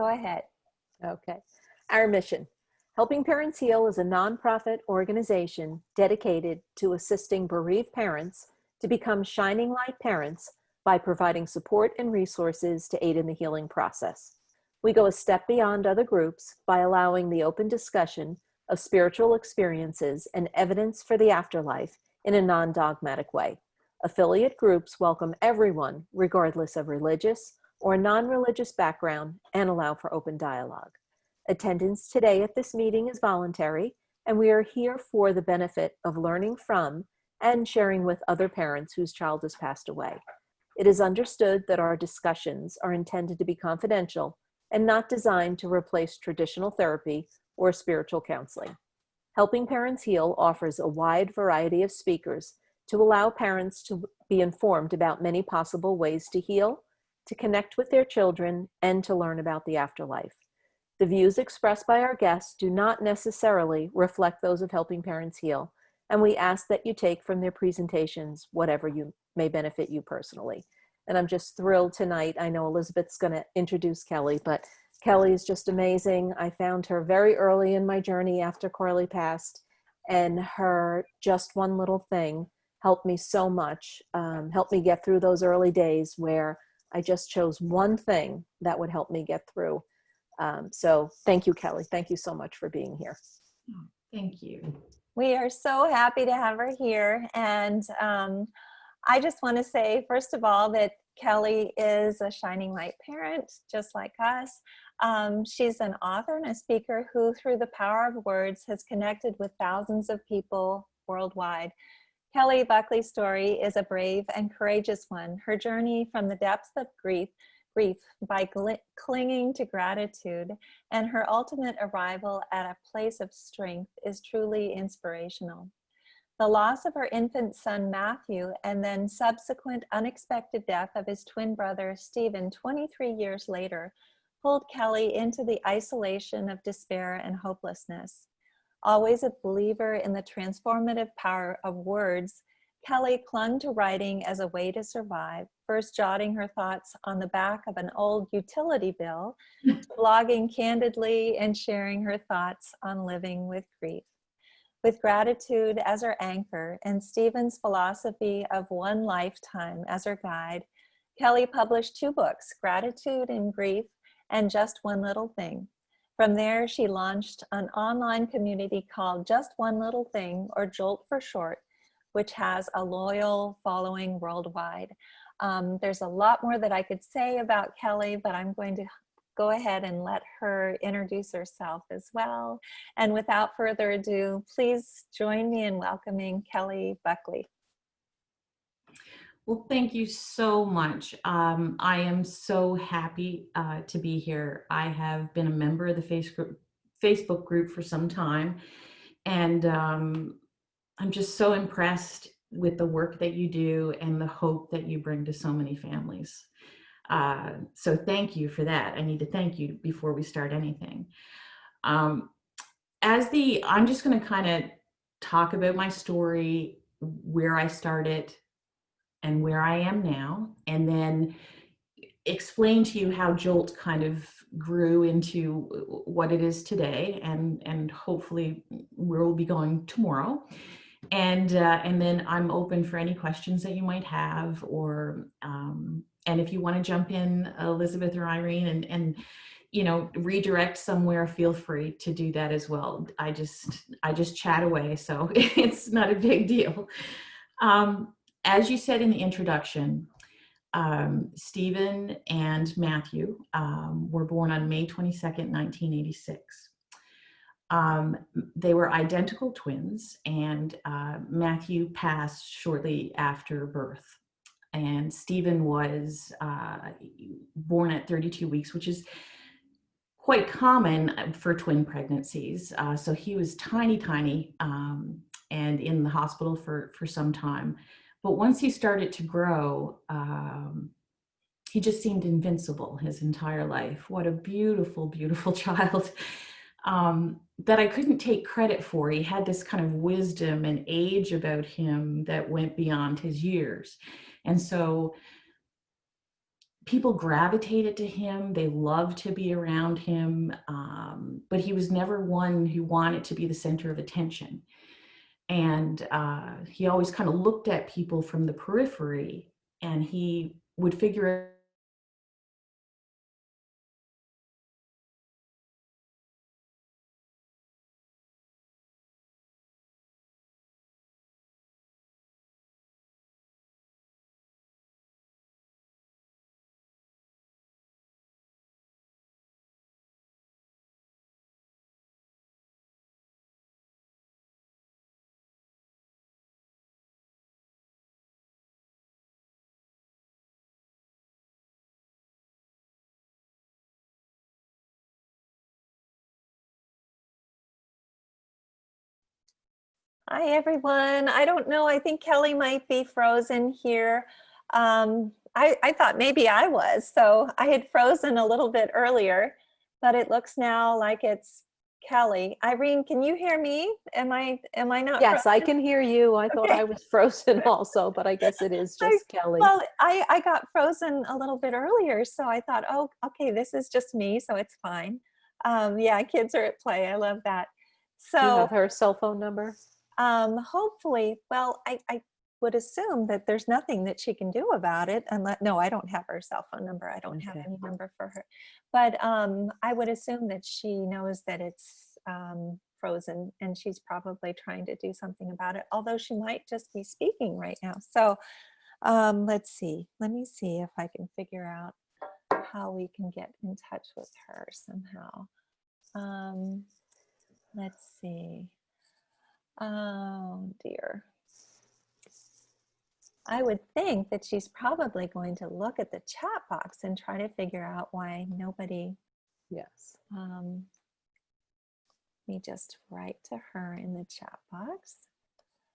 Go ahead. Okay. Our mission. Helping Parents Heal is a nonprofit organization dedicated to assisting bereaved parents to become shining light parents by providing support and resources to aid in the healing process. We go a step beyond other groups by allowing the open discussion of spiritual experiences and evidence for the afterlife in a non-dogmatic way. Affiliate groups welcome everyone, regardless of religious or non-religious background, and allow for open dialogue. Attendance today at this meeting is voluntary, and we are here for the benefit of learning from and sharing with other parents whose child has passed away. It is understood that our discussions are intended to be confidential and not designed to replace traditional therapy or spiritual counseling. Helping Parents Heal offers a wide variety of speakers to allow parents to be informed about many possible ways to heal, to connect with their children, and to learn about the afterlife. The views expressed by our guests do not necessarily reflect those of Helping Parents Heal, and we ask that you take from their presentations whatever you may benefit you personally. And I'm just thrilled tonight. I know Elizabeth's going to introduce Kelly, but Kelly is just amazing. I found her very early in my journey after Carly passed, and her Just One Little Thing helped me so much, helped me get through those early days where I just chose one thing that would help me get through. So thank you, Kelly. Thank you so much for being here. Oh, thank you. We are so happy to have her here. And I just want to say, first of all, that Kelly is a shining light parent, just like us. She's an author and a speaker who, through the power of words, has connected with thousands of people worldwide. Kelly Buckley's story is a brave and courageous one. Her journey from the depths of grief by clinging to gratitude, and her ultimate arrival at a place of strength is truly inspirational. The loss of her infant son Matthew, and then subsequent unexpected death of his twin brother Stephen 23 years later, pulled Kelly into the isolation of despair and hopelessness. Always a believer in the transformative power of words, Kelly clung to writing as a way to survive, first jotting her thoughts on the back of an old utility bill, to blogging candidly and sharing her thoughts on living with grief. With gratitude as her anchor and Stephen's philosophy of one lifetime as her guide, Kelly published 2 books, Gratitude and Grief and Just One Little Thing. From there, she launched an online community called Just One Little Thing, or JOLT for short, which has a loyal following worldwide. There's a lot more that I could say about Kelly, but I'm going to go ahead and let her introduce herself as well. And without further ado, please join me in welcoming Kelly Buckley. Well, thank you so much. I am so happy to be here. I have been a member of the Facebook group for some time, and I'm just so impressed with the work that you do and the hope that you bring to so many families. So thank you for that. I need to thank you before we start anything. I'm just going to kind of talk about my story, where I started and where I am now, and then explain to you how JOLT kind of grew into what it is today, and hopefully where we'll be going tomorrow. And then I'm open for any questions that you might have, or and if you want to jump in, Elizabeth or Irene, and you know, redirect somewhere, feel free to do that as well. I just chat away, so it's not a big deal. As you said in the introduction, Stephen and Matthew were born on May 22nd, 1986. They were identical twins, and Matthew passed shortly after birth. And Stephen was born at 32 weeks, which is quite common for twin pregnancies. So he was tiny, and in the hospital for some time. But once he started to grow, he just seemed invincible his entire life. What a beautiful, beautiful child. That I couldn't take credit for. He had this kind of wisdom and age about him that went beyond his years. And so people gravitated to him. They loved to be around him. But he was never one who wanted to be the center of attention. And he always kind of looked at people from the periphery, and he would figure Hi, everyone. I don't know. I think Kelly might be frozen here. I thought maybe I was. So I had frozen a little bit earlier, but it looks now like it's Kelly. Irene, can you hear me? Am I not Yes, I frozen? can hear you. I thought Okay. I was frozen also, but I guess it is just Kelly. Well, I got frozen a little bit earlier, so I thought, oh, okay, this is just me, so it's fine. Yeah, kids are at play. I love that. Do you So have her cell phone number? hopefully, well, I would assume that there's nothing that she can do about it unless, no, I don't have her cell phone number. I don't have Okay. any number for her. But I would assume that she knows that it's frozen and she's probably trying to do something about it, although she might just be speaking right now. So let's see. Let me see if I can figure out how we can get in touch with her somehow. Let's see. Oh dear. I would think that she's probably going to look at the chat box and try to figure out why nobody, Yes. let me just write to her in the chat box.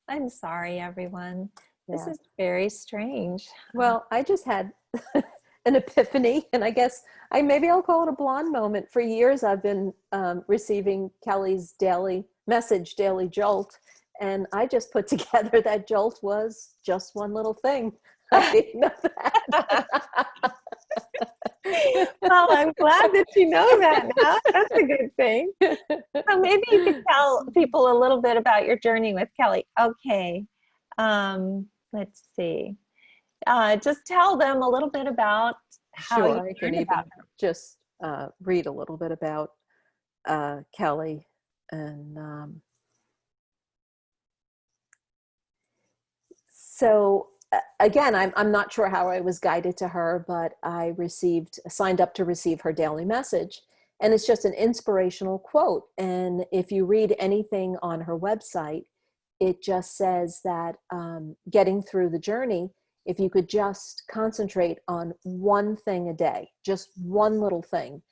I'm sorry, everyone. This Yeah. is very strange. Well, I just had an epiphany, and I guess maybe I'll call it a blonde moment. For years, I've been receiving Kelly's daily message, daily jolt, and I just put together that jolt was just one little thing. I didn't know that. Well, I'm glad that you know that now. That's a good thing. So maybe you could tell people a little bit about your journey with Kelly. Okay. Let's see. Just tell them a little bit about how you Sure, I can learned about even her. just read a little bit about Kelly. And so again, I'm not sure how I was guided to her, but I signed up to receive her daily message. And it's just an inspirational quote. And if you read anything on her website, it just says that getting through the journey, if you could just concentrate on one thing a day, just one little thing.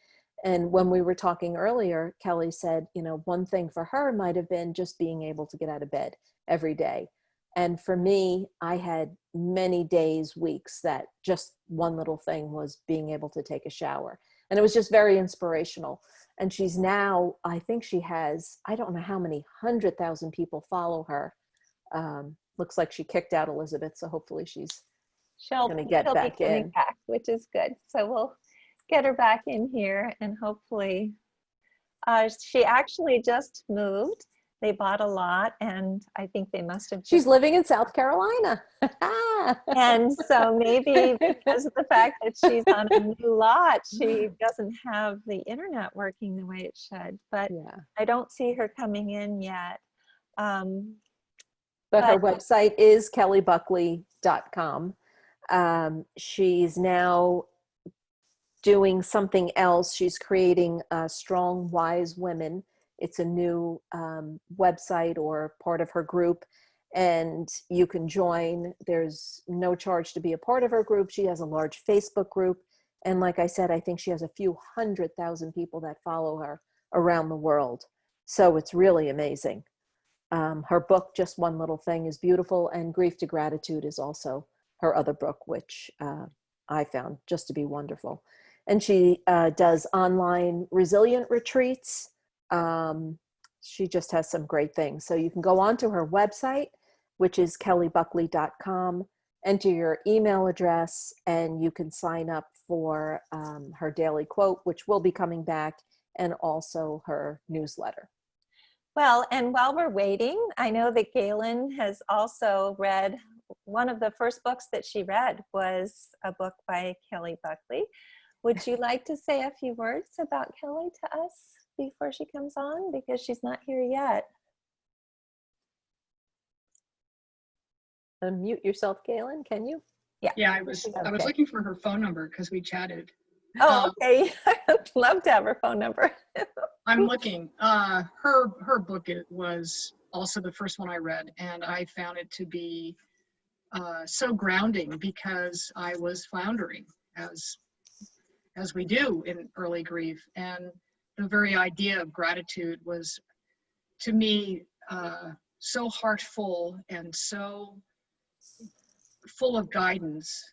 And when we were talking earlier, Kelly said, one thing for her might have been just being able to get out of bed every day. And for me, I had many days, weeks that just one little thing was being able to take a shower. And it was just very inspirational. And she's now, I think she has, I don't know how many 100,000 people follow her. Looks like she kicked out Elizabeth, so hopefully she's going to get She'll be back coming in. back, which is good. So we'll get her back in here and hopefully she actually just moved. They bought a lot and I think they must have She's just, living in South Carolina. and so maybe because of the fact that she's on a new lot, she doesn't have the internet working the way it should, but Yeah. I don't see her coming in yet. But her But website is kellybuckley.com. She's now doing something else. She's creating Strong Wise Women. It's a new website or part of her group, and you can join. There's no charge to be a part of her group. She has a large Facebook group, and like I said, I think she has a few 100,000 people that follow her around the world. So it's really amazing. Her book, Just One Little Thing, is beautiful, and Grief to Gratitude is also her other book, which I found just to be wonderful. And she does online resilient retreats. She just has some great things. So you can go on to her website, which is kellybuckley.com, enter your email address, and you can sign up for her daily quote, which will be coming back, and also her newsletter. Well, and while we're waiting, I know that Galen has also read, one of the first books that she read was a book by Kelly Buckley. Would you like to say a few words about Kelly to us before she comes on? Because she's not here yet. Unmute yourself, Galen, can you? Yeah, I was looking for her phone number because we chatted. Oh, okay. I'd love to have her phone number. I'm looking. Her book was also the first one I read, and I found it to be so grounding because I was floundering as we do in early grief, and the very idea of gratitude was, to me, so heartful and so full of guidance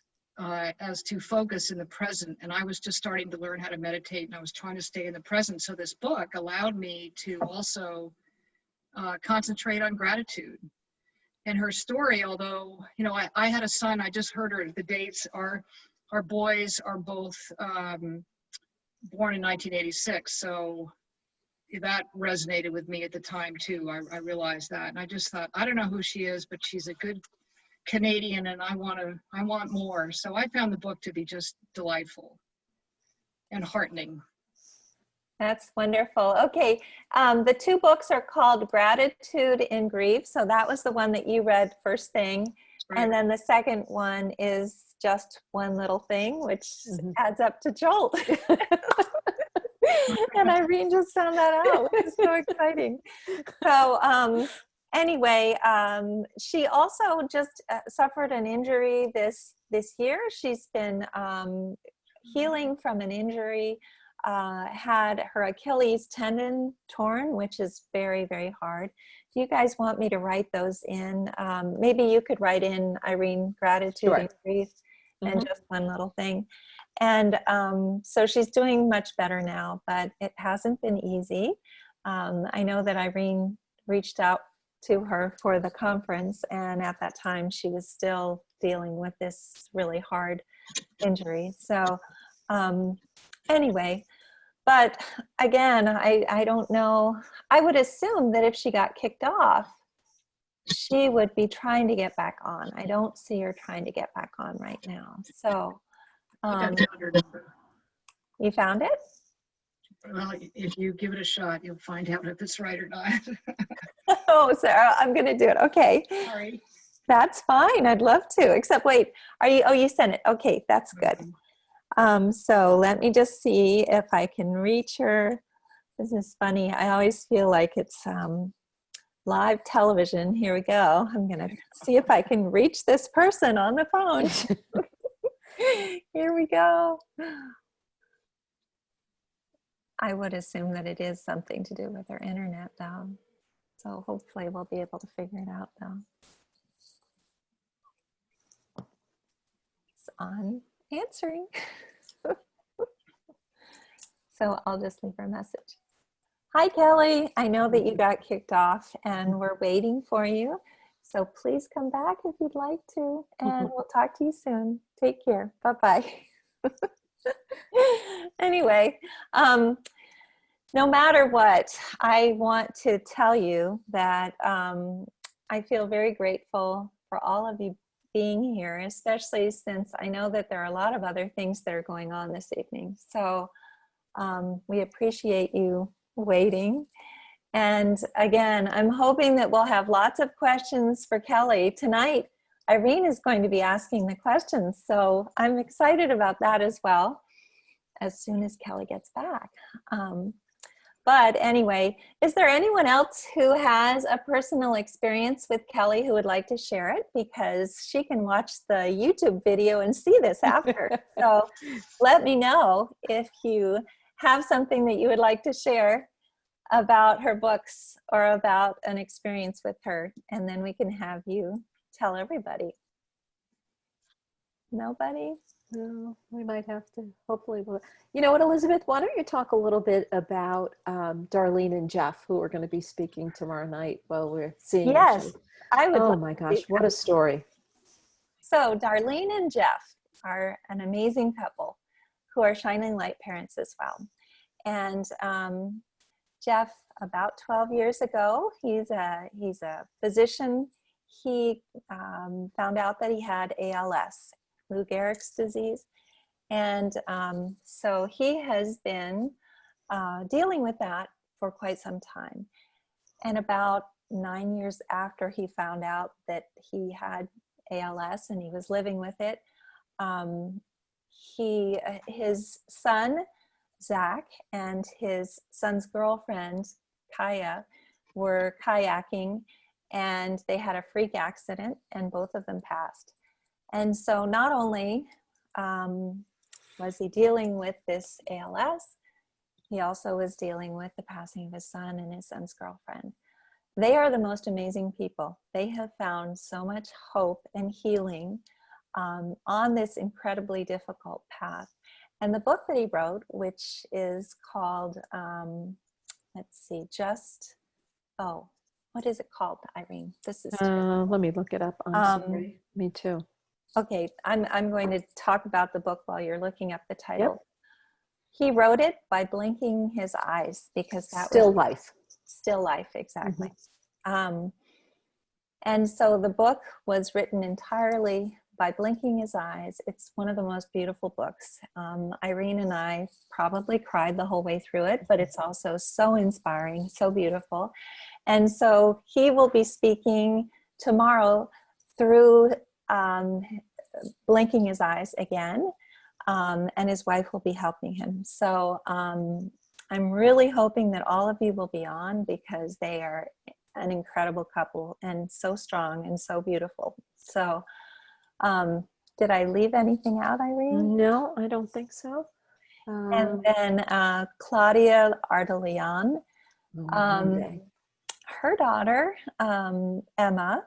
as to focus in the present. And I was just starting to learn how to meditate, and I was trying to stay in the present. So this book allowed me to also concentrate on gratitude. And her story, although, you know, I had a son, I just heard her, the dates are, our boys are both born in 1986. So that resonated with me at the time too. I realized that. And I just thought, I don't know who she is, but she's a good Canadian, and I want more. So I found the book to be just delightful and heartening. That's wonderful. Okay, the two books are called Gratitude in Grief. So that was the one that you read first thing. Right. And then the second one is Just One Little Thing, which adds up to JOLT. And Irene just found that out, which is so exciting. So anyway, she also just suffered an injury this year. She's been healing from an injury, had her Achilles tendon torn, which is very, very hard. Do you guys want me to write those in? Maybe you could write in, Irene, gratitude and grief, and just one little thing. And so she's doing much better now, but it hasn't been easy. I know that Irene reached out to her for the conference, and at that time she was still dealing with this really hard injury. So anyway, but again, I don't know. I would assume that if she got kicked off, she would be trying to get back on. I don't see her trying to get back on right now. So you found it? Well, if you give it a shot, you'll find out if it's right or not. Oh, Sarah, I'm going to do it. Okay. Sorry. That's fine. I'd love to. Except, wait, are you? Oh, you sent it. Okay, that's good. So let me just see if I can reach her. This is funny. I always feel like it's live television. Here we go. I'm going to see if I can reach this person on the phone. Here we go. I would assume that it is something to do with her internet, though. So hopefully we'll be able to figure it out, though. It's on answering. So I'll just leave her a message. Hi, Kelly. I know that you got kicked off, and we're waiting for you. So please come back if you'd like to, and we'll talk to you soon. Take care. Bye-bye. Anyway, no matter what, I want to tell you that I feel very grateful for all of you being here, especially since I know that there are a lot of other things that are going on this evening. So we appreciate you waiting. And again, I'm hoping that we'll have lots of questions for Kelly. Tonight, Irene is going to be asking the questions, so I'm excited about that as well, as soon as Kelly gets back. But anyway, is there anyone else who has a personal experience with Kelly who would like to share it? Because she can watch the YouTube video and see this after. So let me know if you have something that you would like to share about her books or about an experience with her, and then we can have you tell everybody. Nobody? No, we might have to. Hopefully we'll. You know what, Elizabeth, why don't you talk a little bit about Darlene and Jeff, who are going to be speaking tomorrow night while we're seeing Yes, each other. I would. Oh my gosh, what a story. So Darlene and Jeff are an amazing couple who are shining light parents as well. And Jeff, about 12 years ago, he's a physician. He found out that he had ALS, Lou Gehrig's disease. And so he has been dealing with that for quite some time. And about 9 years after he found out that he had ALS and he was living with it, his son, Zach, and his son's girlfriend, Kaya, were kayaking, and they had a freak accident, and both of them passed. And so not only was he dealing with this ALS, he also was dealing with the passing of his son and his son's girlfriend. They are the most amazing people. They have found so much hope and healing on this incredibly difficult path. And the book that he wrote, which is called, let's see, what is it called, Irene? This is let me look it up. I'm sorry. Me too. Okay, I'm going to talk about the book while you're looking up the title. Yep. He wrote it by blinking his eyes because that Still was life. Still life, exactly. And so the book was written entirely by blinking his eyes. It's one of the most beautiful books. Irene and I probably cried the whole way through it, but it's also so inspiring, so beautiful. And so he will be speaking tomorrow through blinking his eyes again, and his wife will be helping him. So I'm really hoping that all of you will be on because they are an incredible couple and so strong and so beautiful. So did I leave anything out, Irene? No, I don't think so. And then Claudia Ardeleon, her daughter, Emma,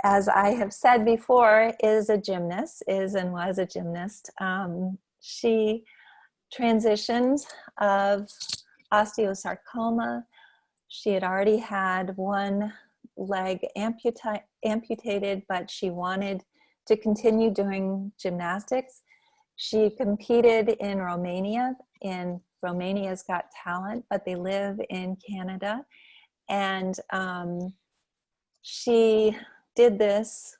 as I have said before, is and was a gymnast. She transitioned of osteosarcoma. She had already had one leg amputated, but she wanted to continue doing gymnastics. She competed in Romania, in Romania's Got Talent, but they live in Canada. And she did this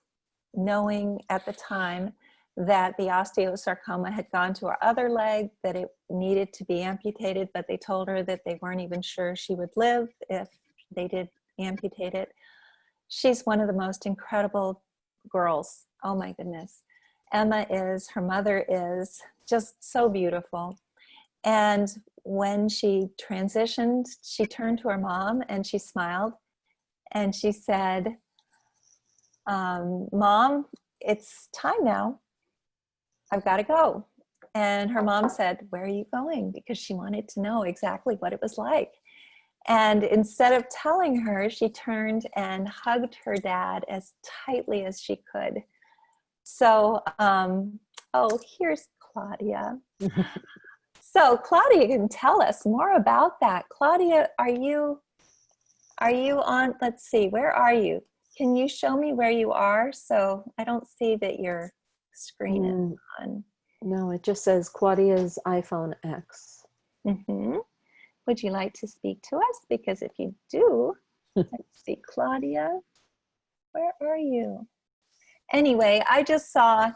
knowing at the time that the osteosarcoma had gone to her other leg, that it needed to be amputated, but they told her that they weren't even sure she would live if they did amputate it. She's one of the most incredible girls. Oh my goodness. Emma is, her mother is just so beautiful. And when she transitioned, she turned to her mom and she smiled and she said, Mom, it's time now. I've got to go. And her mom said, where are you going? Because she wanted to know exactly what it was like. And instead of telling her, she turned and hugged her dad as tightly as she could. So, here's Claudia. So Claudia can tell us more about that. Claudia, are you on, let's see, where are you? Can you show me where you are? So I don't see that your screen is on. No, it just says Claudia's iPhone X. Mm-hmm. Would you like to speak to us? Because if you do, let's see, Claudia, where are you? Anyway, I just saw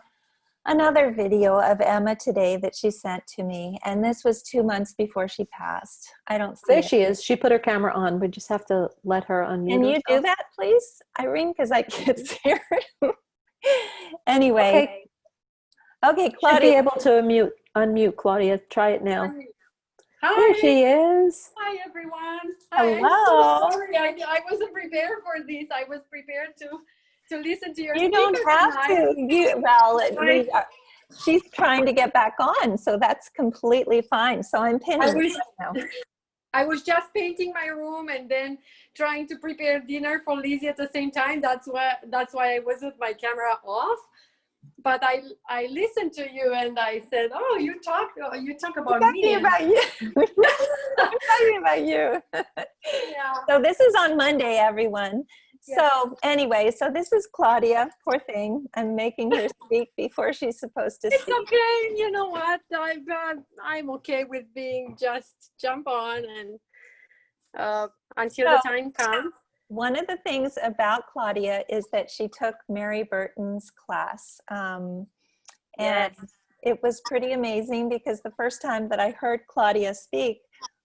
another video of Emma today that she sent to me, and this was 2 months before she passed. I don't see There it. she is. She put her camera on. We just have to let her unmute Can you herself. do that, please, Irene? Because I can't see her. Anyway. Okay, Claudia. Should be able to unmute Claudia. Try it now. Hi. There she is. Hi, everyone. Hello. I'm so sorry. I wasn't prepared for this. I was prepared to listen to your You don't have tonight. to. She's trying to get back on, so that's completely fine. So I'm pinning it right now. I was just painting my room and then trying to prepare dinner for Lizzie at the same time. That's why I was with my camera off. But I listened to you and I said, "Oh, you talk about me." About you. I'm talking about you. Yeah. So this is on Monday, everyone. So anyway, so this is Claudia, poor thing. I'm making her speak before she's supposed to It's speak. okay. You know what? I'm okay with being just jump on and until the time comes. One of the things about Claudia is that she took Mary Burton's class. And it was pretty amazing because the first time that I heard Claudia speak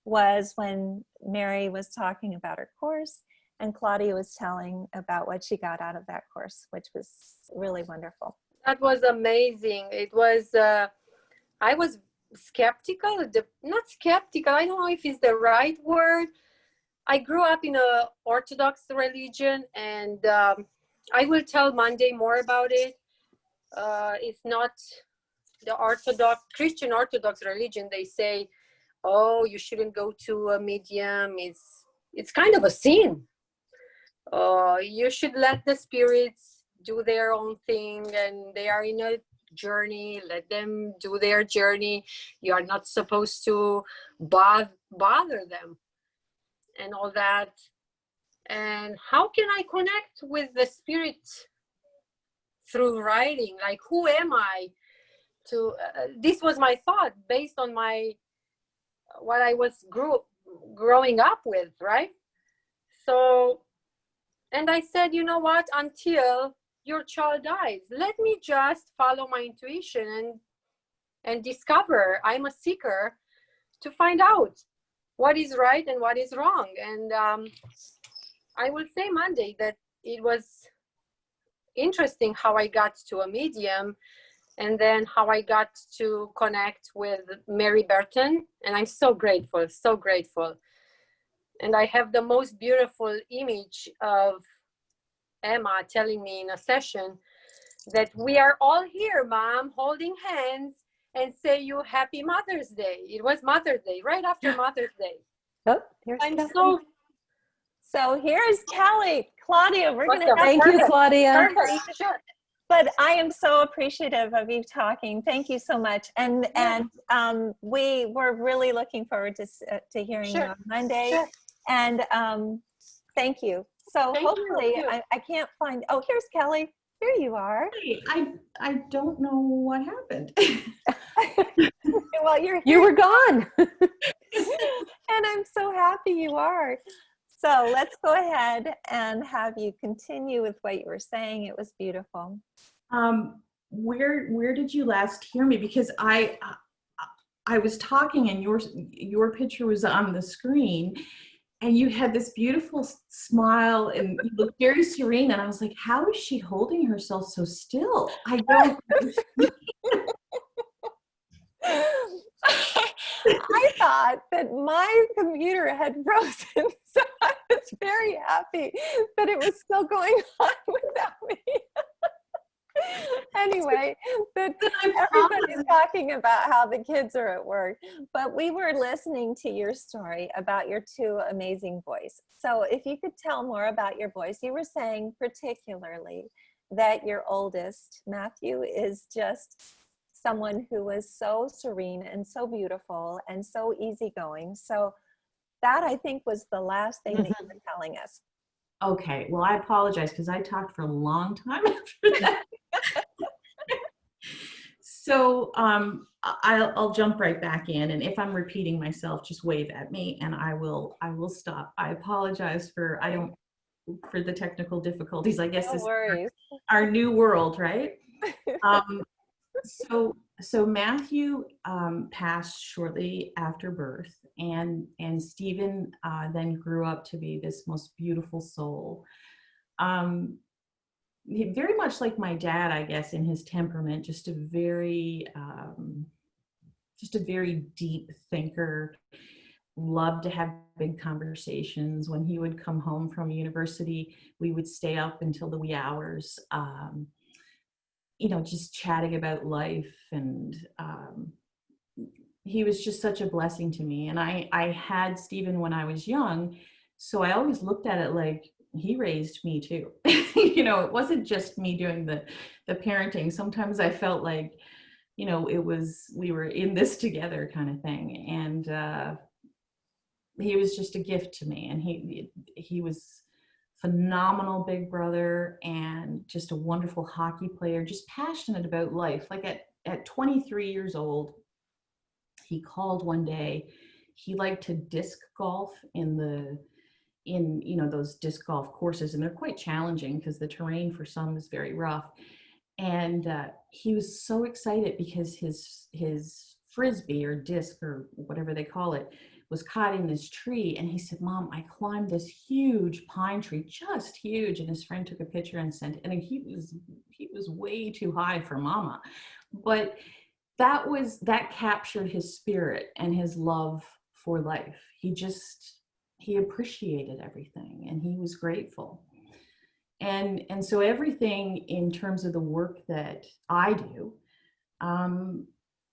was when Mary was talking about her course and Claudia was telling about what she got out of that course, which was really wonderful. That was amazing. It was, I was skeptical, not skeptical, I don't know if it's the right word. I grew up in a Orthodox religion, and I will tell Monday more about it. It's not the Christian Orthodox religion. They say, oh, you shouldn't go to a medium. It's kind of a sin. You should let the spirits do their own thing, and they are in a journey. Let them do their journey. You are not supposed to bother them and all that. And how can I connect with the spirit through writing? Like, who am I to this was my thought based on what I was growing up with, right? So, and I said, you know what, until your child dies, let me just follow my intuition and discover. I'm a seeker to find out what is right and what is wrong. And I will say Monday that it was interesting how I got to a medium, and then how I got to connect with Mary Burton. And I'm so grateful, so grateful. And I have the most beautiful image of Emma telling me in a session that we are all here, Mom, holding hands and say you Happy Mother's Day. It was Mother's Day, right after Mother's Day. Oh, here's So here's Kelly. Claudia, we're going to Thank you, Claudia. But I am so appreciative of you talking. Thank you so much. And we were really looking forward to hearing you on Monday. Sure. And thank you. So hopefully, I can't find, oh, here's Kelly. Here you are. Hey, I don't know what happened. Well, you were gone. And I'm so happy you are. So let's go ahead and have you continue with what you were saying. It was beautiful. Where did you last hear me? Because I was talking and your picture was on the screen, and you had this beautiful smile and you looked very serene. And I was like, how is she holding herself so still? I don't I thought that my computer had frozen, so I was very happy that it was still going on without me. Anyway, that everybody's talking about how the kids are at work, but we were listening to your story about your two amazing boys. So if you could tell more about your boys, you were saying particularly that your oldest, Matthew, is just someone who was so serene and so beautiful and so easygoing. So that, I think, was the last thing that you were telling us. Okay, well, I apologize because I talked for a long time after that. So I'll jump right back in, and if I'm repeating myself, just wave at me and I will stop. I apologize for the technical difficulties. I guess No this worries. is our new world, right? So Matthew passed shortly after birth, and Stephen then grew up to be this most beautiful soul. Very much like my dad, I guess, in his temperament, just a very deep thinker. Loved to have big conversations. When he would come home from university, we would stay up until the wee hours. Just chatting about life, and he was just such a blessing to me. And I had Stephen when I was young, so I always looked at it like he raised me too. It wasn't just me doing the parenting. Sometimes I felt like, we were in this together kind of thing. And he was just a gift to me, and he was phenomenal big brother and just a wonderful hockey player, just passionate about life. Like at 23 years old, he called one day. He liked to disc golf in you know, those disc golf courses, and they're quite challenging because the terrain for some is very rough. And he was so excited because his frisbee or disc or whatever they call it was caught in this tree. And he said, "Mom, I climbed this huge pine tree, just huge." And his friend took a picture and sent it. And he was way too high for Mama. But that captured his spirit and his love for life. He appreciated everything, and he was grateful. And so everything in terms of the work that I do,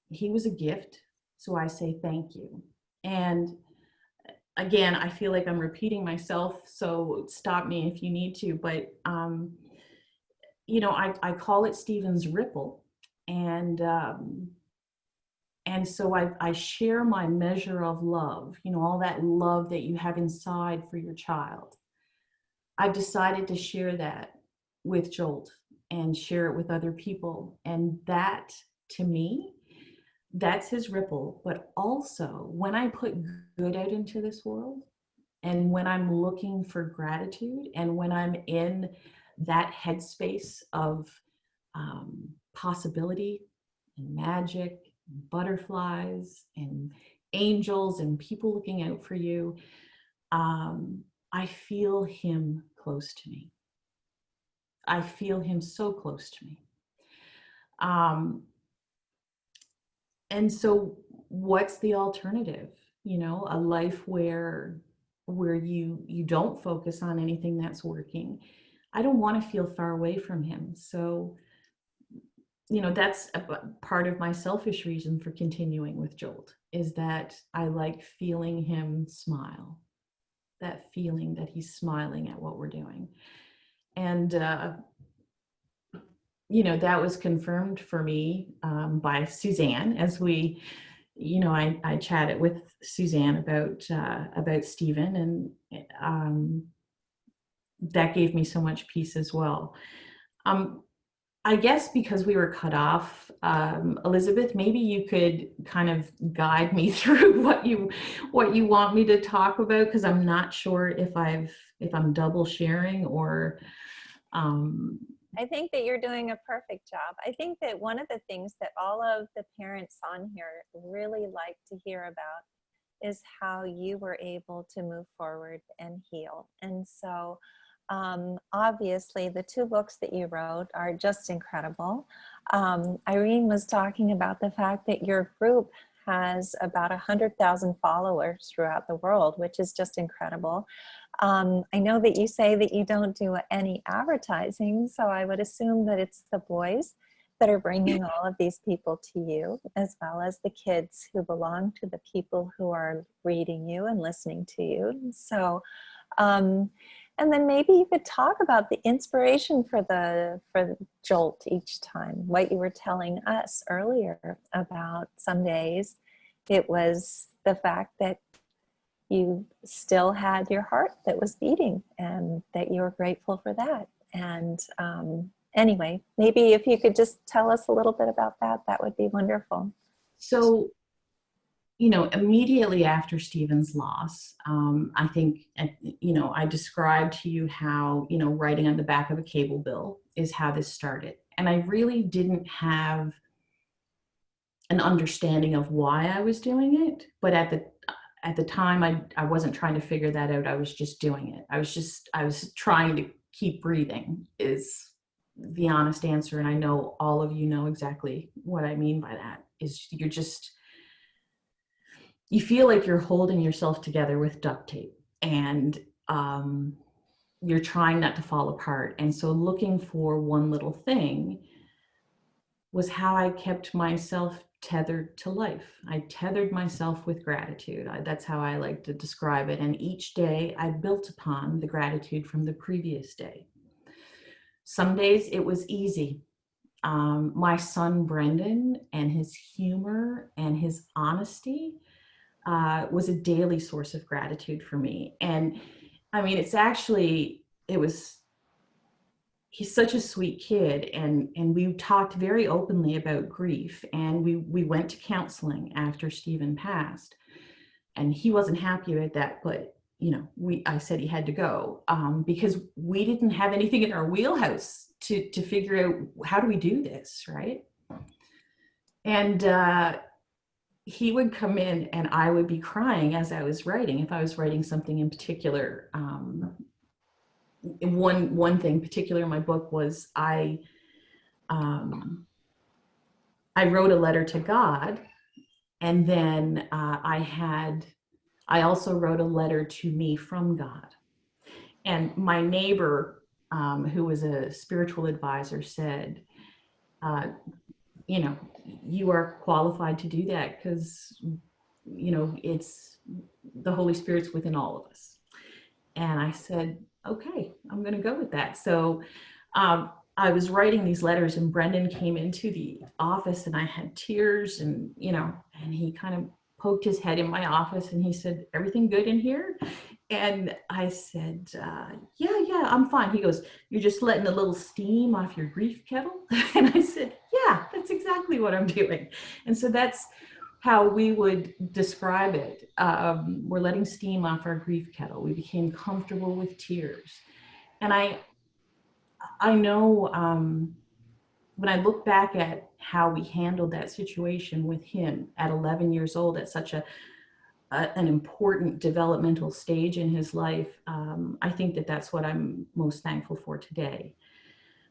he was a gift. So I say thank you. And again, I feel like I'm repeating myself, so stop me if you need to, but you know, I call it Stephen's ripple. And so I share my measure of love, you know, all that love that you have inside for your child. I've decided to share that with JOLT and share it with other people. And that, to me, that's his ripple. But also, when I put good out into this world, and when I'm looking for gratitude, and when I'm in that headspace of possibility and magic, and butterflies and angels and people looking out for you, I feel him close to me. I feel him so close to me. And so what's the alternative? You know, a life where you don't focus on anything that's working. I don't want to feel far away from him. So, you know, that's a part of my selfish reason for continuing with JOLT, is that I like feeling him smile. That feeling that he's smiling at what we're doing. And, you know, that was confirmed for me by Suzanne as we, you know, I chatted with Suzanne about Stephen, and that gave me so much peace as well. I guess because we were cut off, Elizabeth, maybe you could kind of guide me through what you want me to talk about, because I'm not sure if I'm double sharing or. I think that you're doing a perfect job. I think that one of the things that all of the parents on here really like to hear about is how you were able to move forward and heal. And so obviously the 2 books that you wrote are just incredible. Irene was talking about the fact that your group has about 100,000 followers throughout the world, which is just incredible. I know that you say that you don't do any advertising, so I would assume that it's the boys that are bringing all of these people to you, as well as the kids who belong to the people who are reading you and listening to you. So, and then maybe you could talk about the inspiration for the JOLT each time, what you were telling us earlier about some days it was the fact that you still had your heart that was beating and that you were grateful for that. And anyway, maybe if you could just tell us a little bit about that, that would be wonderful. So, you know, immediately after Stephen's loss, I think, you know, I described to you how, you know, writing on the back of a cable bill is how this started. And I really didn't have an understanding of why I was doing it. But at the time, I wasn't trying to figure that out. I was just doing it. I was trying to keep breathing is the honest answer. And I know all of you know exactly what I mean by that, is you feel like you're holding yourself together with duct tape, and you're trying not to fall apart. And so looking for one little thing was how I kept myself tethered to life. I tethered myself with gratitude. That's how I like to describe it. And each day I built upon the gratitude from the previous day. Some days it was easy. My son, Brendan, and his humor and his honesty was a daily source of gratitude for me. And I mean, it's actually he's such a sweet kid, and we talked very openly about grief, and we went to counseling after Stephen passed, and he wasn't happy about that, but I said he had to go, because we didn't have anything in our wheelhouse to figure out how do we do this, right? And he would come in and I would be crying as I was writing, if I was writing something in particular. One thing particular in my book was I wrote a letter to God, and then I also wrote a letter to me from God. And my neighbor, who was a spiritual advisor, said, you are qualified to do that because, it's the Holy Spirit's within all of us. And I said, okay, I'm going to go with that. So I was writing these letters, and Brendan came into the office, and I had tears, and he kind of poked his head in my office, and he said, everything good in here? And I said, yeah, I'm fine. He goes, you're just letting a little steam off your grief kettle? And I said, yeah, that's exactly what I'm doing. And so that's how we would describe it. We're letting steam off our grief kettle. We became comfortable with tears. And I know when I look back at how we handled that situation with him at 11 years old, at such an important developmental stage in his life, I think that that's what I'm most thankful for today.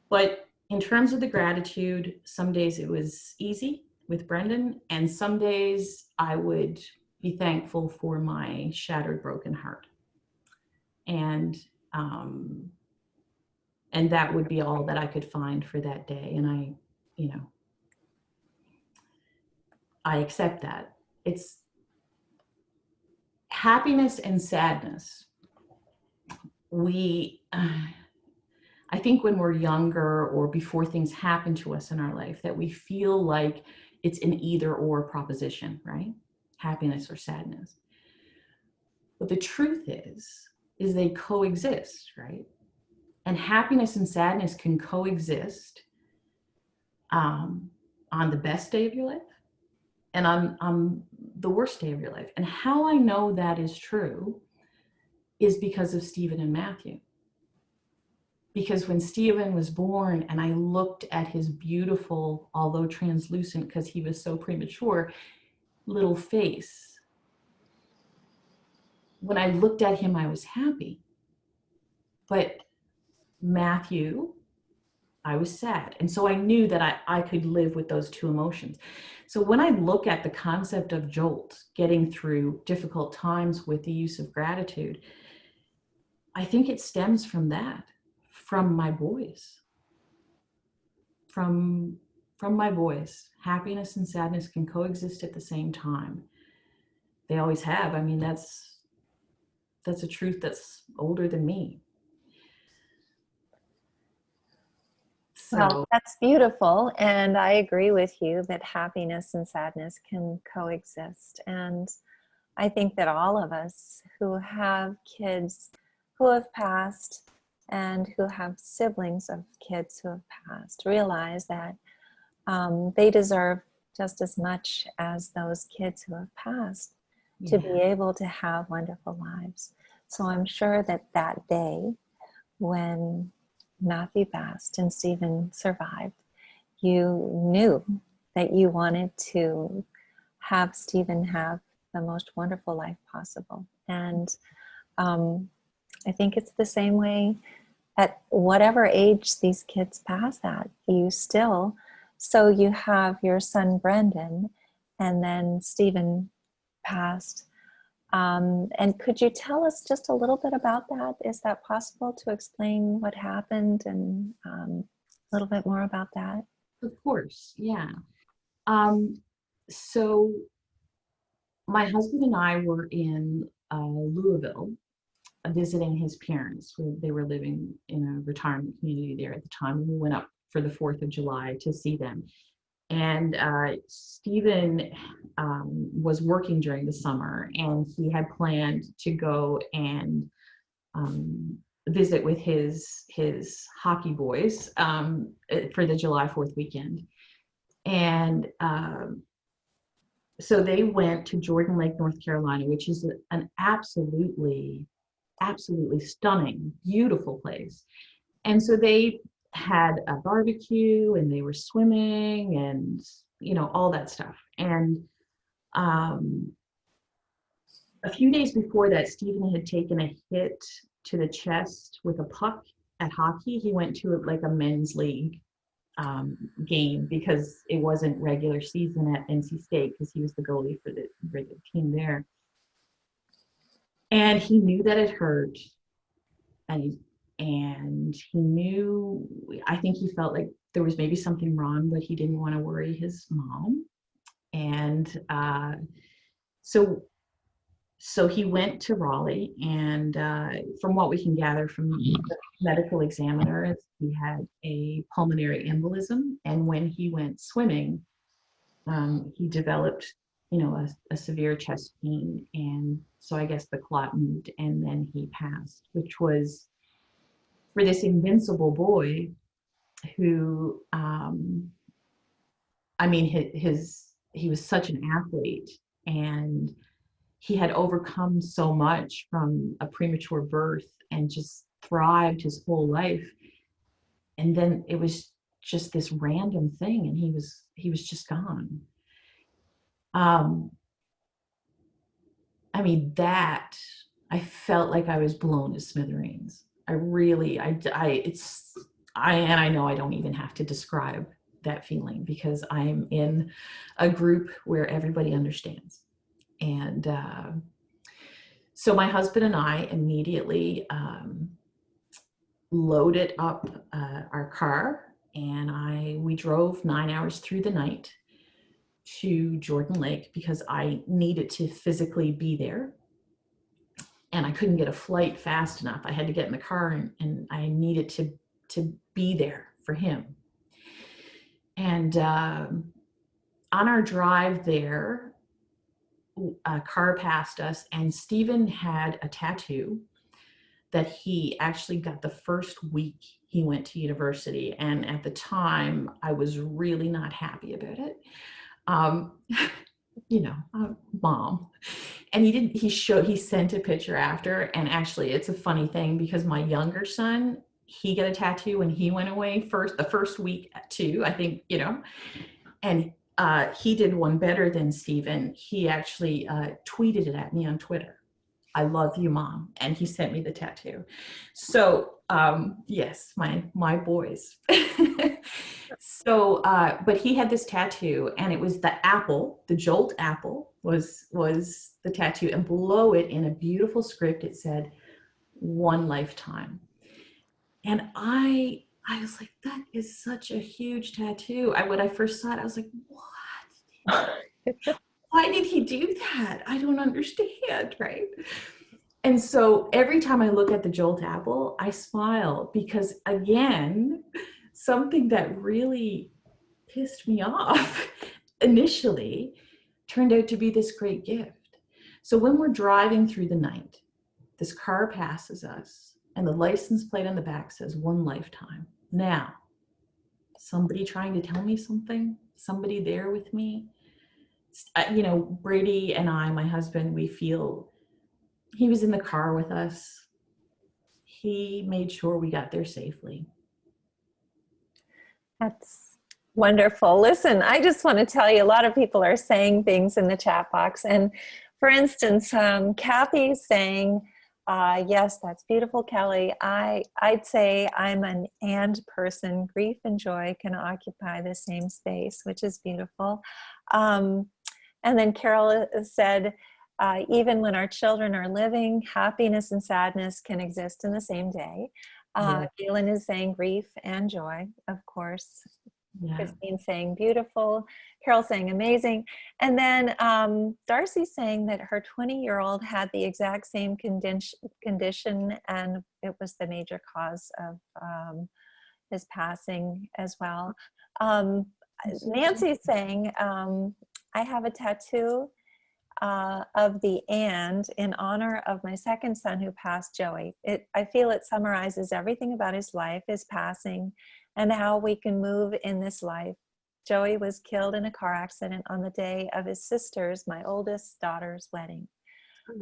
But in terms of the gratitude, some days it was easy with Brendan, and some days I would be thankful for my shattered, broken heart. And that would be all that I could find for that day. And I accept that. It's happiness and sadness. I think when we're younger or before things happen to us in our life, that we feel like it's an either or proposition, right? Happiness or sadness. But the truth is they coexist, right? And happiness and sadness can coexist on the best day of your life and on the worst day of your life. And how I know that is true is because of Stephen and Matthew. Because when Stephen was born and I looked at his beautiful, although translucent because he was so premature, little face, when I looked at him, I was happy. But Matthew, I was sad. And so I knew that I could live with those two emotions. So when I look at the concept of JOLT, getting through difficult times with the use of gratitude, I think it stems from that, from my boys. From my boys. Happiness and sadness can coexist at the same time. They always have. I mean, that's a truth that's older than me. Well, that's beautiful. And I agree with you that happiness and sadness can coexist. And I think that all of us who have kids who have passed and who have siblings of kids who have passed realize that they deserve just as much as those kids who have passed to be able to have wonderful lives. So I'm sure that that day when Matthew passed and Stephen survived, you knew that you wanted to have Stephen have the most wonderful life possible. And I think it's the same way at whatever age these kids pass at, you still, so you have your son Brendan, and then Stephen passed. And could you tell us just a little bit about that? Is that possible to explain what happened and a little bit more about that? Of course, yeah. So my husband and I were in Louisville visiting his parents. They were living in a retirement community there at the time, and we went up for the 4th of July to see them. And Stephen was working during the summer, and he had planned to go and visit with his hockey boys for the July 4th weekend. And so they went to Jordan Lake, North Carolina, which is an absolutely stunning, beautiful place. And so they had a barbecue and they were swimming and, you know, all that stuff. And a few days before that, Stephen had taken a hit to the chest with a puck at hockey. He went to like a men's league game because it wasn't regular season at NC State because he was the goalie for the regular team there. And he knew that it hurt, and he knew, I think he felt like there was maybe something wrong, but he didn't want to worry his mom. And so he went to Raleigh, and from what we can gather from the medical examiner, he had a pulmonary embolism. And when he went swimming, he developed, you know, a severe chest pain. And so I guess the clot moved, and then he passed, which was, for this invincible boy who, I mean, he was such an athlete, and he had overcome so much from a premature birth and just thrived his whole life. And then it was just this random thing, and he was just gone. I mean, that, I felt like I was blown to smithereens. I know I don't even have to describe that feeling because I'm in a group where everybody understands. And so my husband and I immediately loaded up our car, and we drove 9 hours through the night to Jordan Lake because I needed to physically be there. And I couldn't get a flight fast enough. I had to get in the car, and I needed to be there for him. And on our drive there, a car passed us, and Stephen had a tattoo that he actually got the first week he went to university. And at the time, I was really not happy about it. You know, mom. And he sent a picture after. And actually, it's a funny thing because my younger son, he got a tattoo when he went away the first week too, I think, you know, and he did one better than Stephen. He actually tweeted it at me on Twitter. I love you, Mom. And he sent me the tattoo. So yes, my boys. So, but he had this tattoo, and it was the apple, the JOLT apple was the tattoo. And below it, in a beautiful script, it said, "One lifetime." And I was like, that is such a huge tattoo. When I first saw it, I was like, what? Why did he do that? I don't understand, right? And so every time I look at the JOLT apple, I smile because, again, something that really pissed me off initially turned out to be this great gift. So when we're driving through the night, this car passes us, and the license plate on the back says "One lifetime." Now, somebody trying to tell me something, somebody there with me. You know, Brady and I, my husband, we feel he was in the car with us. He made sure we got there safely. That's wonderful. Listen, I just want to tell you, a lot of people are saying things in the chat box. And for instance, Kathy's saying, yes, that's beautiful, Kelly. I'd say I'm an and person. Grief and joy can occupy the same space, which is beautiful. And then Carol said, even when our children are living, happiness and sadness can exist in the same day. Galen is saying grief and joy, of course. Yeah. Christine saying beautiful. Carol saying amazing. And then Darcy saying that her 20-year-old had the exact same condition, and it was the major cause of his passing as well. Nancy's saying, I have a tattoo of the "and" in honor of my second son who passed, Joey. I feel it summarizes everything about his life, his passing, and how we can move in this life. Joey was killed in a car accident on the day of his sister's, my oldest daughter's, wedding.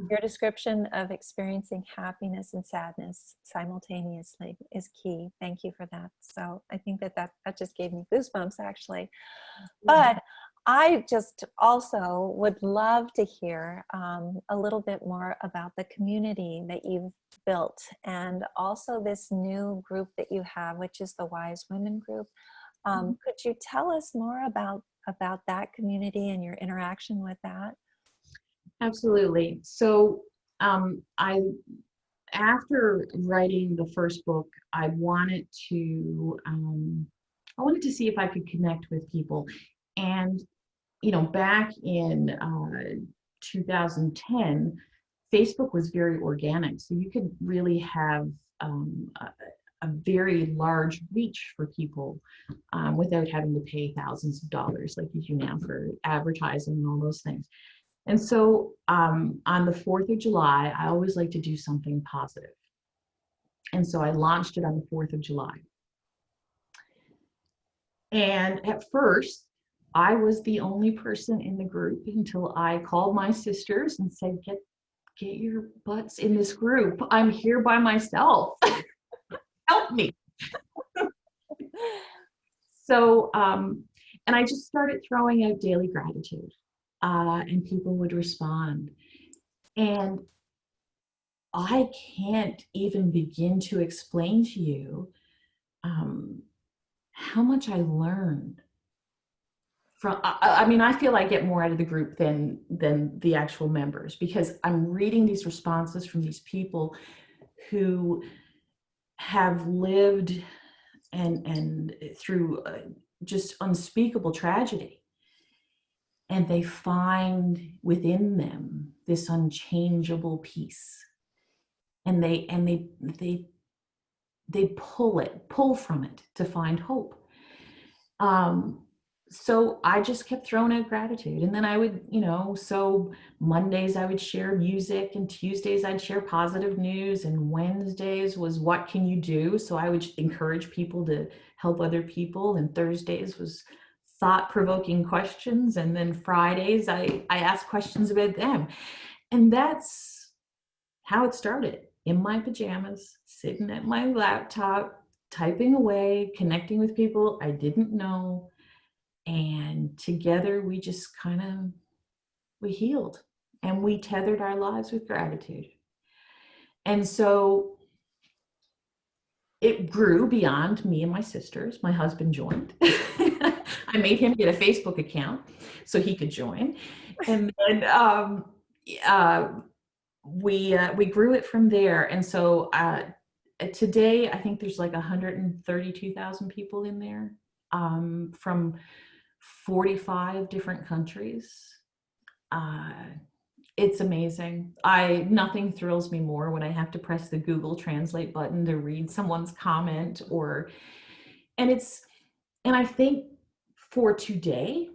Your description of experiencing happiness and sadness simultaneously is key. Thank you for that. So I think that just gave me goosebumps, actually. But I just also would love to hear a little bit more about the community that you've built, and also this new group that you have, which is the Wise Women group. Could you tell us more about that community and your interaction with that? Absolutely. So after writing the first book, I wanted to see if I could connect with people. And, back in 2010, Facebook was very organic. So you could really have a very large reach for people without having to pay thousands of dollars like you do now for advertising and all those things. And so on the 4th of July, I always like to do something positive. And so I launched it on the 4th of July. And at first, I was the only person in the group until I called my sisters and said, get your butts in this group. I'm here by myself. Help me. So, and I just started throwing out daily gratitude. And people would respond. And I can't even begin to explain to you how much I learned from, I feel I get more out of the group than the actual members, because I'm reading these responses from these people who have lived and through just unspeakable tragedy. And they find within them this unchangeable peace, and they pull from it to find hope. So I just kept throwing out gratitude, and then I would, so Mondays I would share music, and Tuesdays I'd share positive news, and Wednesdays was what can you do? So I would encourage people to help other people, and Thursdays was thought-provoking questions, and then Fridays I asked questions about them. And that's how it started, in my pajamas, sitting at my laptop, typing away, connecting with people I didn't know, and together we just we healed, and we tethered our lives with gratitude. And so it grew beyond me and my sisters. My husband joined. I made him get a Facebook account so he could join. And then we grew it from there. And so today, I think there's like 132,000 people in there from 45 different countries. It's amazing. Nothing thrills me more when I have to press the Google Translate button to read someone's comment, and I think for today,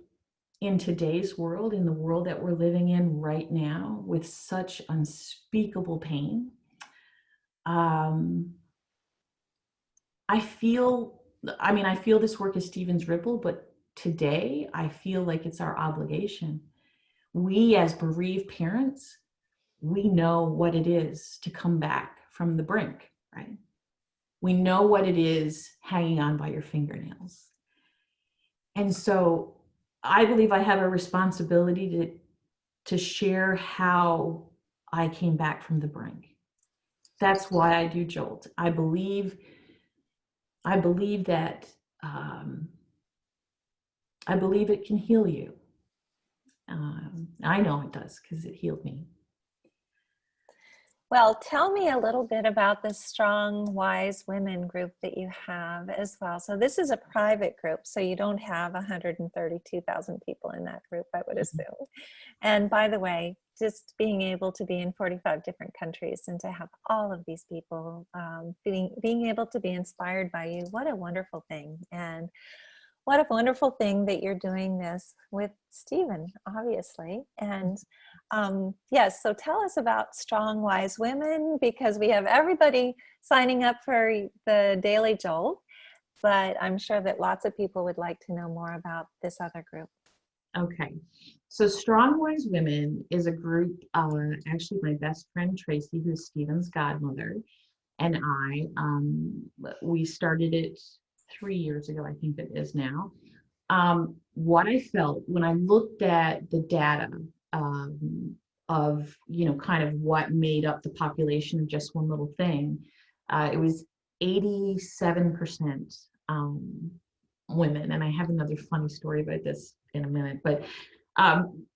in today's world, in the world that we're living in right now with such unspeakable pain, I feel this work is Stephen's ripple, but today I feel like it's our obligation. We as bereaved parents, we know what it is to come back from the brink, right? We know what it is hanging on by your fingernails. And so I believe I have a responsibility to share how I came back from the brink. That's why I do JOLT. I believe that I believe it can heal you. I know it does, because it healed me. Well, tell me a little bit about the Strong Wise Women group that you have as well. So this is a private group, so you don't have 132,000 people in that group, I would assume. And by the way, just being able to be in 45 different countries and to have all of these people being able to be inspired by you, what a wonderful thing. And what a wonderful thing that you're doing this with Stephen, obviously. And Yes, so tell us about Strong Wise Women, because we have everybody signing up for the Daily Jolt, but I'm sure that lots of people would like to know more about this other group. Okay. So Strong Wise Women is a group, actually my best friend Tracy, who's Stephen's godmother, and we started it 3 years ago, I think it is now. What I felt when I looked at the data of, kind of what made up the population of just one little thing, it was 87% women. And I have another funny story about this in a minute, but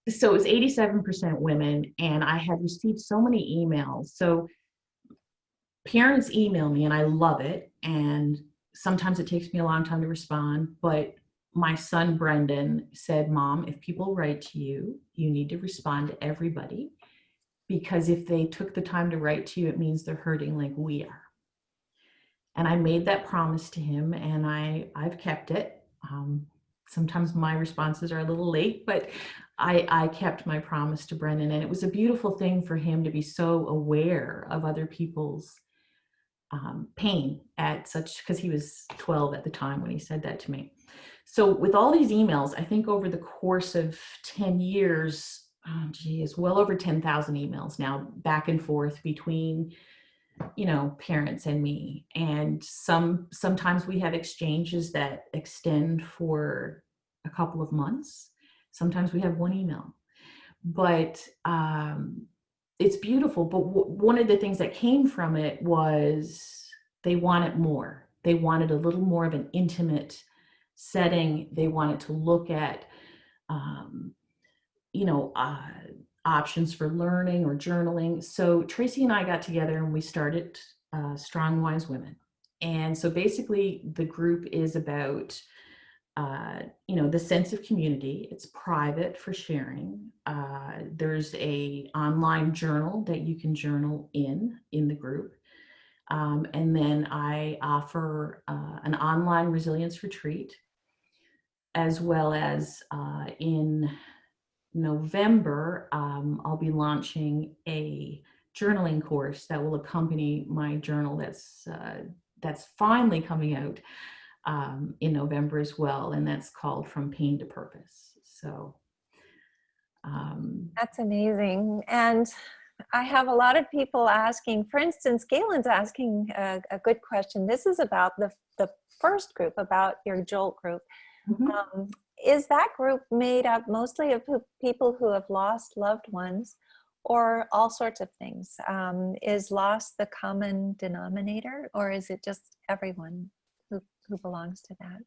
so it was 87% women, and I had received so many emails. So parents email me, and I love it. And sometimes it takes me a long time to respond, but my son, Brendan, said, Mom, if people write to you, you need to respond to everybody, because if they took the time to write to you, it means they're hurting like we are. And I made that promise to him, and I've kept it. Sometimes my responses are a little late, but I kept my promise to Brendan. And it was a beautiful thing for him to be so aware of other people's pain at such, because he was 12 at the time when he said that to me. So with all these emails, I think over the course of 10 years, well over 10,000 emails now back and forth between, parents and me. And sometimes we have exchanges that extend for a couple of months. Sometimes we have one email, but it's beautiful. But one of the things that came from it was they wanted more. They wanted a little more of an intimate setting. They wanted to look at, options for learning or journaling. So Tracy and I got together and we started Strong Wise Women. And so basically the group is about, the sense of community. It's private for sharing. There's a online journal that you can journal in the group. And then I offer an online resilience retreat, as well as in November, I'll be launching a journaling course that will accompany my journal that's finally coming out in November as well, and that's called From Pain to Purpose. So That's amazing. And I have a lot of people asking, for instance, Galen's asking a good question. This is about the first group, about your JOLT group. mm-hmm. Is that group made up mostly of people who have lost loved ones, or all sorts of things? Is loss the common denominator, or is it just everyone who belongs to that?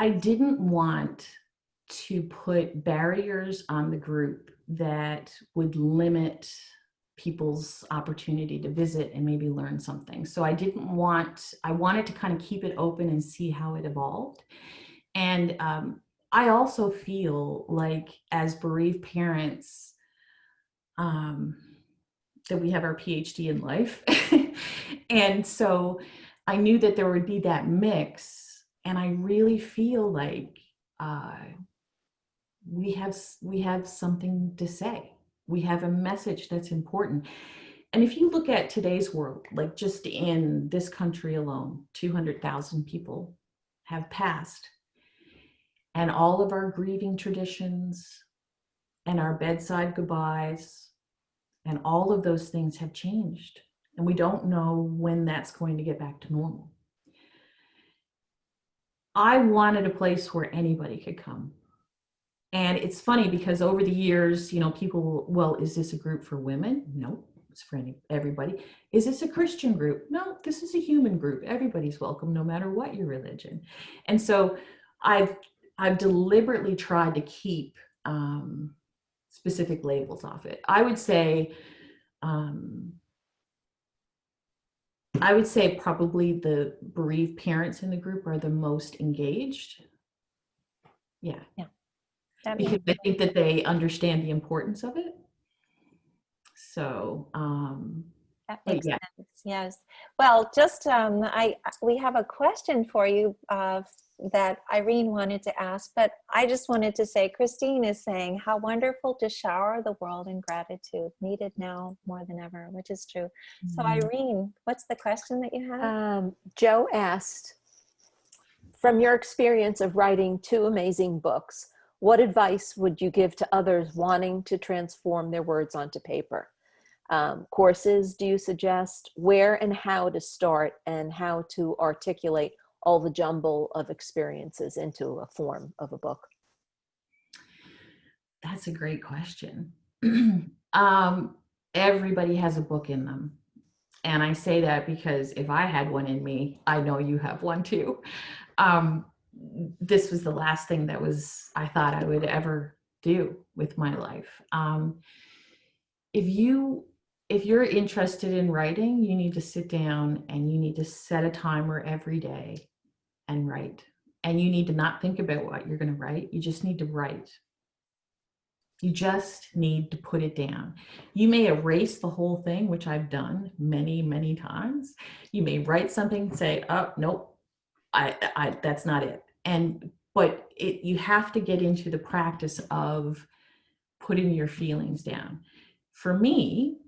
I didn't want to put barriers on the group that would limit people's opportunity to visit and maybe learn something. So I wanted to kind of keep it open and see how it evolved. And I also feel like as bereaved parents, that we have our PhD in life. And so I knew that there would be that mix. And I really feel like we have something to say. We have a message that's important. And if you look at today's world, like just in this country alone, 200,000 people have passed. And all of our grieving traditions and our bedside goodbyes and all of those things have changed. And we don't know when that's going to get back to normal. I wanted a place where anybody could come. And it's funny because over the years, people, well, is this a group for women? No, it's for everybody. Is this a Christian group? No, this is a human group. Everybody's welcome, no matter what your religion. And so I've deliberately tried to keep specific labels off it. I would say probably the bereaved parents in the group are the most engaged. Yeah. Because I think that they understand the importance of it. So that makes sense. Yes. Well, just we have a question for you that Irene wanted to ask, but I just wanted to say, Christine is saying, how wonderful to shower the world in gratitude, needed now more than ever, which is true. So Irene, what's the question that you have? Joe asked, from your experience of writing 2 amazing books, what advice would you give to others wanting to transform their words onto paper? Courses do you suggest? Where and how to start, and how to articulate all the jumble of experiences into a form of a book? That's a great question. Everybody has a book in them. And I say that because if I had one in me, I know you have one too. This was the last thing that I thought I would ever do with my life. If you're interested in writing, you need to sit down and you need to set a timer every day and write. And you need to not think about what you're going to write. You just need to write. You just need to put it down. You may erase the whole thing, which I've done many, many times. You may write something, say, oh, nope, that's not it. But you have to get into the practice of putting your feelings down. For me,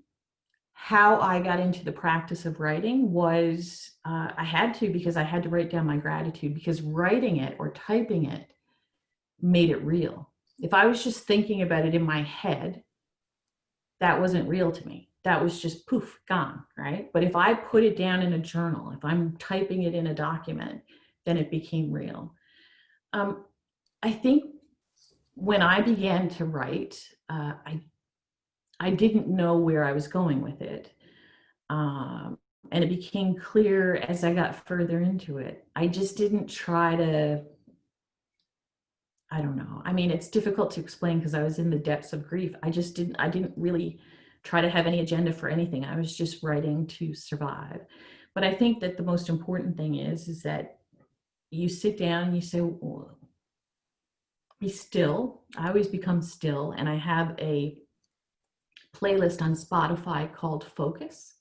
how I got into the practice of writing was I had to, because I had to write down my gratitude, because writing it or typing it made it real. If I was just thinking about it in my head, that wasn't real to me. That was just poof, gone, right? But if I put it down in a journal, if I'm typing it in a document, then it became real. I think when I began to write, I didn't know where I was going with it. And it became clear as I got further into it. I just didn't try to, I don't know. I mean, it's difficult to explain because I was in the depths of grief. I didn't really try to have any agenda for anything. I was just writing to survive. But I think that the most important thing is that you sit down and you say, well, be still. I always become still. And I have a playlist on Spotify called Focus.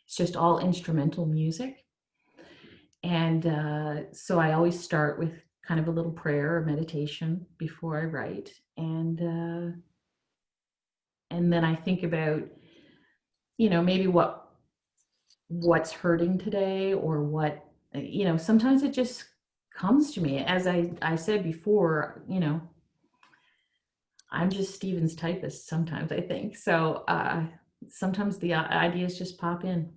It's just all instrumental music. And so I always start with kind of a little prayer or meditation before I write. And then I think about, maybe what's hurting today, or what, sometimes it just comes to me. As I said before, I'm just Stephen's typist sometimes, I think. So sometimes the ideas just pop in.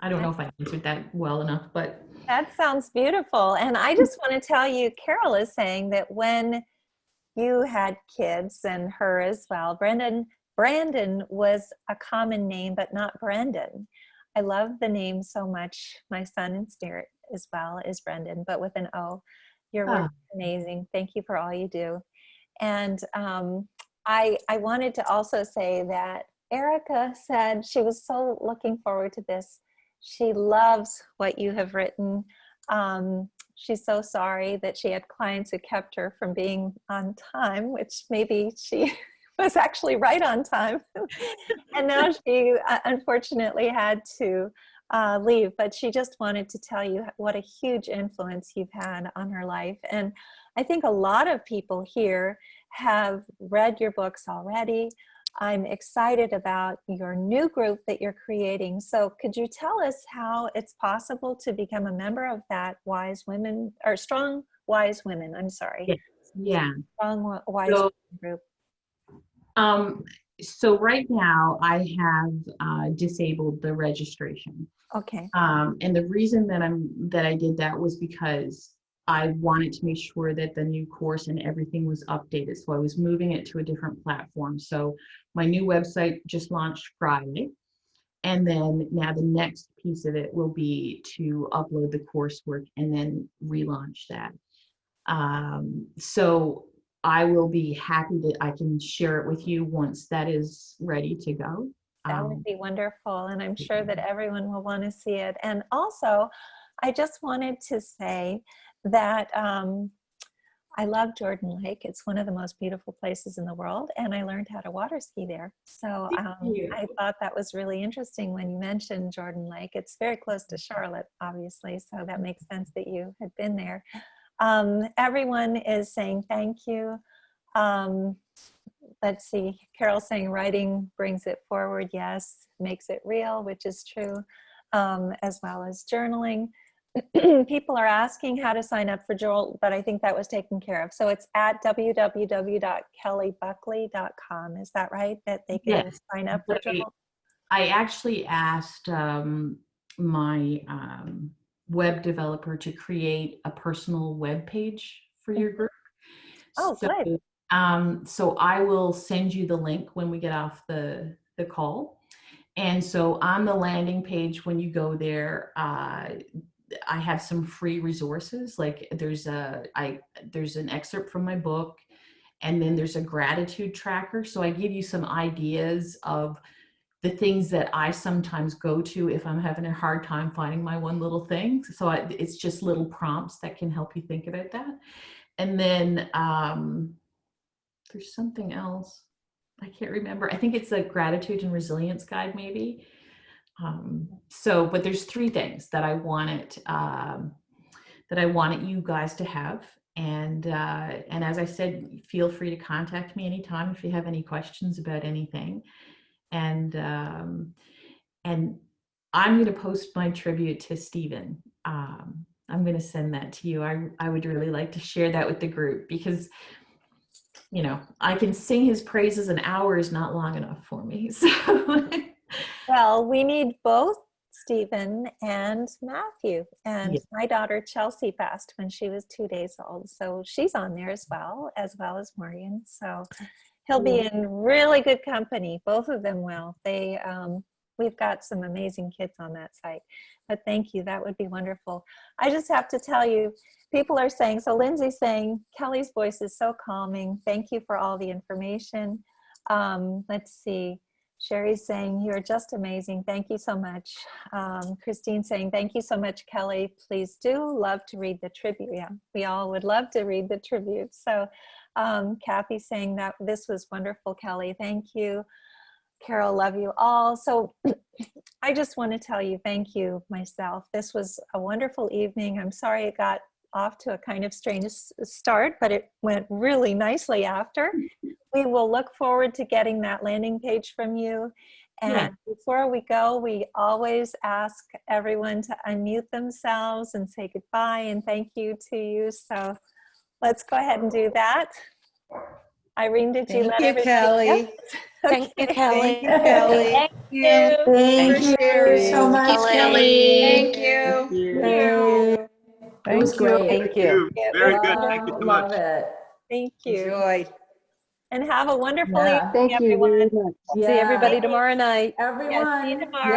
I don't know if I answered that well enough, but. That sounds beautiful. And I just want to tell you, Carol is saying that when you had kids, and her as well, Brandon was a common name, but not Brandon. I love the name so much. My son in spirit as well is Brendan, but with an O. Your work is amazing. Thank you for all you do. And I wanted to also say that Erica said she was so looking forward to this. She loves what you have written. She's so sorry that she had clients who kept her from being on time, which maybe she was actually right on time. And now she unfortunately had to leave, but she just wanted to tell you what a huge influence you've had on her life. And I think a lot of people here have read your books already. I'm excited about your new group that you're creating. So could you tell us how it's possible to become a member of that Strong Wise Women? I'm sorry. Yes. Yeah. Strong Wise Women group. So right now I have disabled the registration. Okay. And the reason that I did that was because I wanted to make sure that the new course and everything was updated. So I was moving it to a different platform. So my new website just launched Friday. And then now the next piece of it will be to upload the coursework and then relaunch that. So I will be happy that I can share it with you once that is ready to go. That would be wonderful. And I'm sure that everyone will want to see it. And also, I just wanted to say that I love Jordan Lake. It's one of the most beautiful places in the world, and I learned how to water ski there. So you. I thought that was really interesting when you mentioned Jordan Lake. It's very close to Charlotte, obviously, so that makes sense that you had been there. Everyone is saying thank you. Let's see, Carol saying writing brings it forward. Yes, makes it real, which is true, as well as journaling. People are asking how to sign up for JOLT, but I think that was taken care of. So it's at www.kellybuckley.com. Is that right? That they can sign up for JOLT? I actually asked my web developer to create a personal web page for your group. Oh, good. So I will send you the link when we get off the call. And so on the landing page, when you go there, I have some free resources. Like there's an excerpt from my book, and then there's a gratitude tracker. So I give you some ideas of the things that I sometimes go to if I'm having a hard time finding my one little thing. So it's just little prompts that can help you think about that. And then there's something else. I can't remember. I think it's a gratitude and resilience guide, maybe. But there's 3 things that I wanted you guys to have. And as I said, feel free to contact me anytime if you have any questions about anything. And I'm going to post my tribute to Stephen. I'm going to send that to you. I would really like to share that with the group because, you know, I can sing his praises, an hour is not long enough for me. So. Well, we need both Stephen and Matthew. And Yeah. my daughter Chelsea passed when she was 2 days old. So she's on there as well as Morgan. So he'll be in really good company. Both of them will. We've got some amazing kids on that site. But thank you. That would be wonderful. I just have to tell you, people are saying, so Lindsay's saying, Kelly's voice is so calming. Thank you for all the information. Let's see. Sherry's saying, you're just amazing. Thank you so much. Christine saying, thank you so much, Kelly. Please do love to read the tribute. Yeah, we all would love to read the tribute. So Kathy saying that this was wonderful, Kelly. Thank you. Carol, love you all. So I just want to tell you thank you myself. This was a wonderful evening. I'm sorry it got off to a kind of strange start, but it went really nicely after. We will look forward to getting that landing page from you. And before we go, we always ask everyone to unmute themselves and say goodbye and thank you to you. So let's go ahead and do that. Irene, did you let everybody? Kelly. Yep. Thank you, Kelly. Thank you, Kelly. Thank you. Thank you so much, Kelly. Thank you. It was great. Thank you. Very good. Thank you so much. Love it. Thank you. Enjoy. And have a wonderful Yeah. evening, Thank you everyone. very much. See everybody tomorrow night. Yeah, see you Everyone. tomorrow.